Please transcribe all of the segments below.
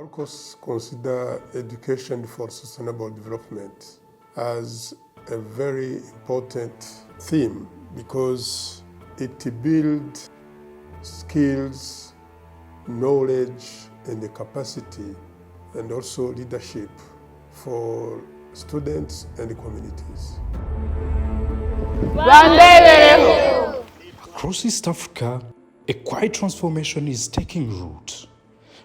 ARCOS consider education for sustainable development as a very important theme because it builds skills, knowledge, and the capacity, and also leadership for students and the communities. Across East Africa, a quiet transformation is taking root,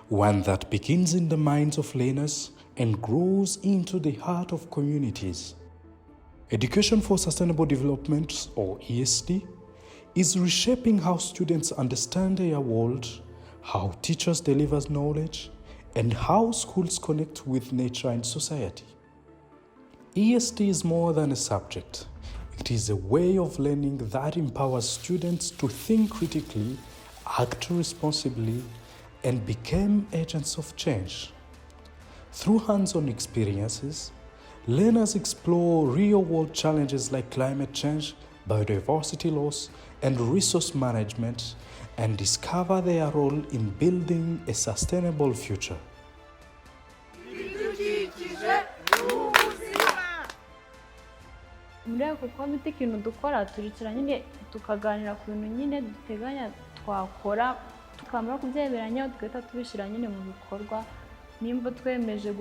one that begins in the minds of learners and grows into the heart of communities. Education for Sustainable Development, or ESD, is reshaping how students understand their world, how teachers deliver knowledge, and how schools connect with nature and society. ESD is more than a subject. It is a way of learning that empowers students to think critically, act responsibly, and become agents of change. Through hands-on experiences, learners explore real-world challenges like climate change, biodiversity loss, and resource management, and discover their role in building a sustainable future. muri ako komite ikintu dukora turicara nyine tukaganira ku bintu nyine duteganya twakora tukamara kubyemeranya tugahita tubishyira nyine mu bikorwa nimba twemeje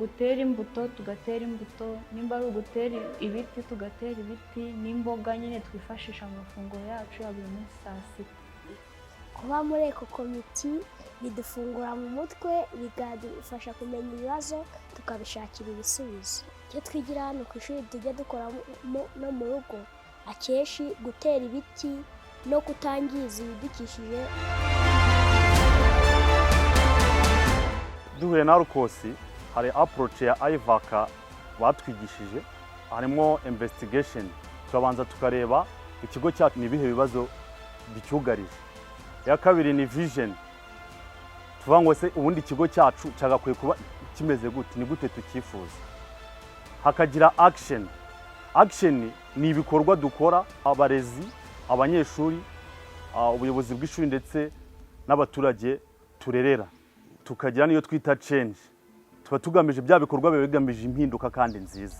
gutera imbuto tugatera imbuto nimba ari ugutera ibiti tugatera ibiti n'imboga nyine twifashisha mu mafunguro yacu ya buri munsi saa sita. Kuba muri eko komiti bidufungura mu mutwe bikadufasha kumenya ibibazo tukabishakira ibisubizo. Icyo twigira hano ku ishuri tujya dukora no mu rugo akeshi gutera ibiti no kutangiza ibidukikije. Duhuye na ARCOS hari approach ya IVACA batwigishije harimo investigation turabanza tukareba ikigo cyacu ni bihe bibazo bicyugarije. Ya kabiri ni vision tuvuga ngo se ubundi ikigo cyacu cyagakwiye kuba kimeze gute ni gute tukifuza. Hakagira action ni ibikorwa dukora abarezi abanyeshuri ubuyobozi bw'ishuri ndetse n'abaturage turerera tukagira niyo twita change tuba tugamije bya bikorwa bigamije impinduka kandi nziza.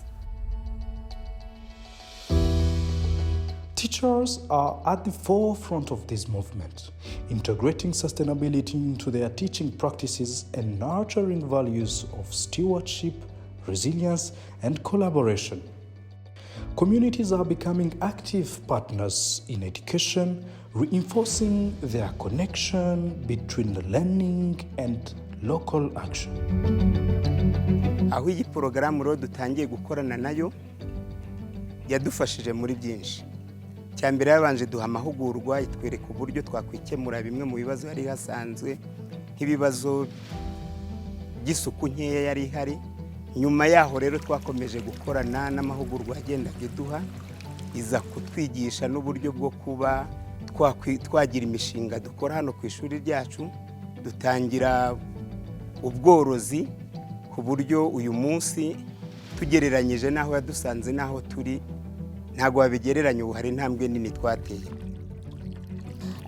Teachers are at the forefront of this movement, integrating sustainability into their teaching practices and nurturing values of stewardship, resilience, and collaboration. Communities are becoming active partners in education, reinforcing their connection between learning and local action. Aho iyi porogaramu rero dutangiye gukorana nayo yadufashije muri byinshi. Cyambere yabanje duha amahugurwa itwereka uburyo twakwikemura bimwe mu bibazo yari hasanzwe nk'ibibazo by'isuku nkeya yari ihari. Nyuma yaho rero twakomeje gukorana n'amahugurwa agenda duha iza kutwigisha n'uburyo bwo kuba twagira imishinga dukora hano ku ishuri ryacu. Dutangira ubworozi ku buryo uyu munsi tugereranyije naho yadusanze naho turi ntago wabigereranya ubu hari intambwe nini twateye.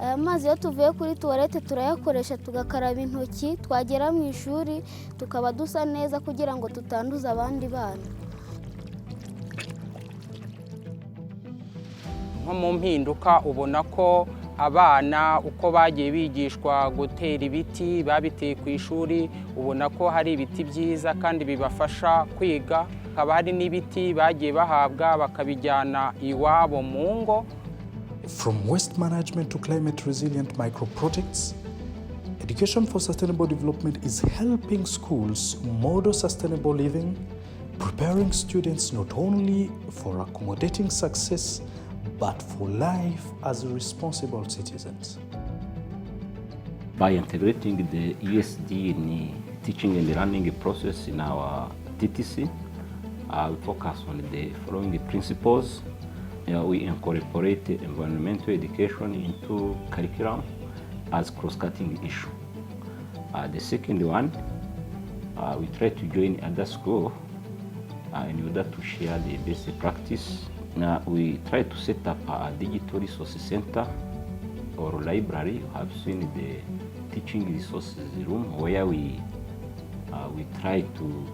Amazi yo tuvuye kuri toilette turayakoresha tugakaraba intoki twagera mu ishuri tukaba dusa neza kugira ngo tutanduza abandi bana. Nko mu mpinduka ubona ko abana uko bagiye bigishwa gutera ibiti babiteye ku ishuri ubona ko hari ibiti byiza kandi bibafasha kwiga. Hakaba hari n'ibiti bagiye bahabwa bakabijyana iwabo mu ngo. From waste management to climate resilient micro projects, Education for Sustainable Development is helping schools model sustainable living, preparing students not only for accommodating success, but for life as responsible citizens. By integrating the ESD in the teaching and learning process in our TTC, we focus on the following principles. We incorporate environmental education into curriculum as cross-cutting issue. The second one, we try to join other schools in order to share the best practice. We try to set up a digital resource center or library. You have seen the teaching resources room where we we try to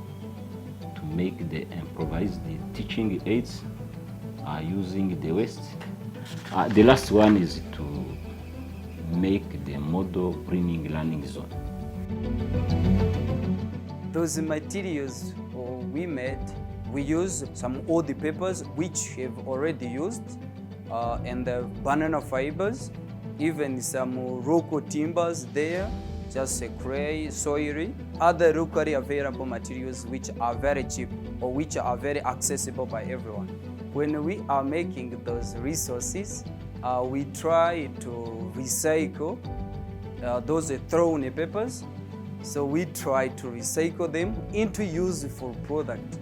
make the improvised teaching aids using the waste. The last one is to make the model greening learning zone. Those materials we made, we use some old papers which have already used, and the banana fibers, even some local timbers there, just a clay, soil, other locally available materials which are very cheap or which are very accessible by everyone. When we are making those resources, we try to recycle those thrown papers. So we try to recycle them into useful product.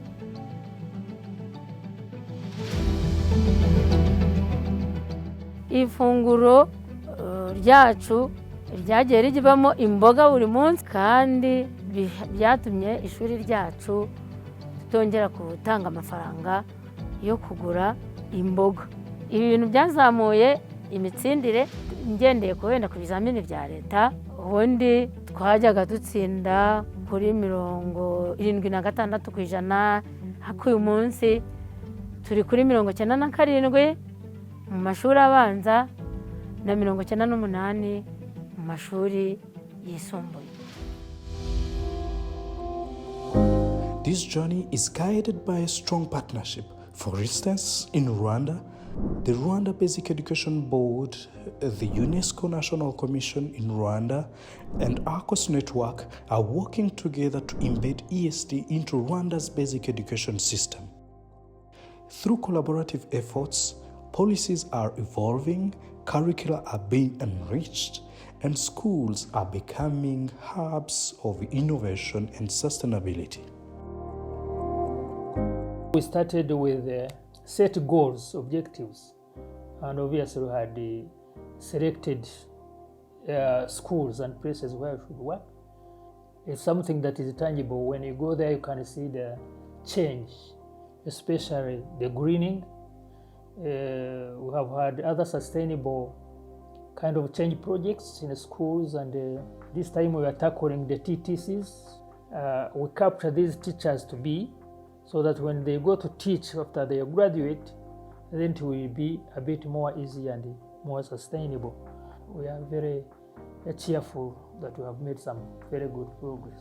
Ifunguro ryacu ryagiye rigibamo imboga buri munsi, kandi byatumye ishuri ryacu tutongera gutanga amafaranga yo kugura imboga. Ibi bintu byazamuye imitsindire ngendeye wenda ku bizamini bya leta. Ubundi twajyaga dutsinda kuri 76% ariko uyu munsi turi kuri 97% mu mashuri abanza na 98% mu mashuri yisumbuye. This journey is guided by a strong partnership. For instance, in Rwanda, the Rwanda Basic Education Board, the UNESCO National Commission in Rwanda, and ARCOS Network are working together to embed ESD into Rwanda's basic education system. Through collaborative efforts, policies are evolving, curricula are being enriched, and schools are becoming hubs of innovation and sustainability. We started with set goals, objectives, and obviously we had selected schools and places where we should work. It's something that is tangible. When you go there, you can see the change, especially the greening. We have had other sustainable kind of change projects in the schools, and this time we are tackling the TTCs. We capture these teachers to be, so that when they go to teach after they graduate, then it will be a bit more easy and more sustainable. We are very cheerful that we have made some very good progress.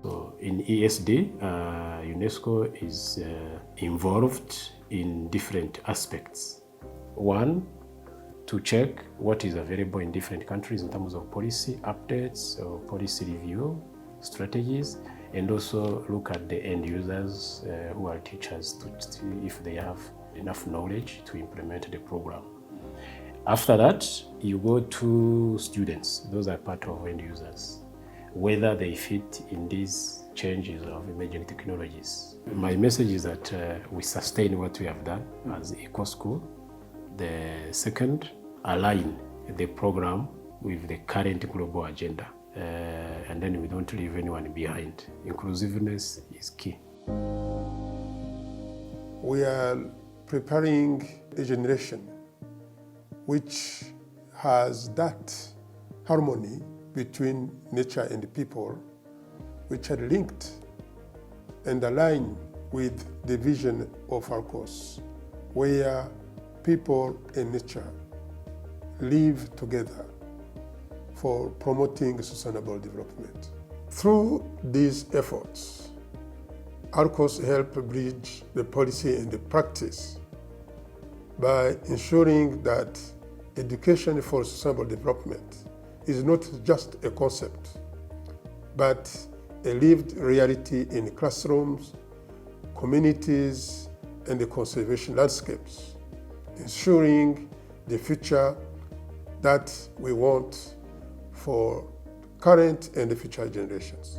So in ESD, UNESCO is involved in different aspects. One, to check what is available in different countries in terms of policy updates or policy review, strategies, and also look at the end users who are teachers to see if they have enough knowledge to implement the program. After that, you go to students. Those are part of end users, whether they fit in these changes of emerging technologies. My message is that we sustain what we have done as Eco School. The second, align the program with the current global agenda. And then we don't leave anyone behind. Inclusiveness is key. We are preparing a generation which has that harmony between nature and people, which are linked and aligned with the vision of ARCOS, where people and nature live together for promoting sustainable development. Through these efforts, ARCOS help bridge the policy and the practice by ensuring that education for sustainable development is not just a concept, but a lived reality in classrooms, communities, and the conservation landscapes, ensuring the future that we want for current and future generations.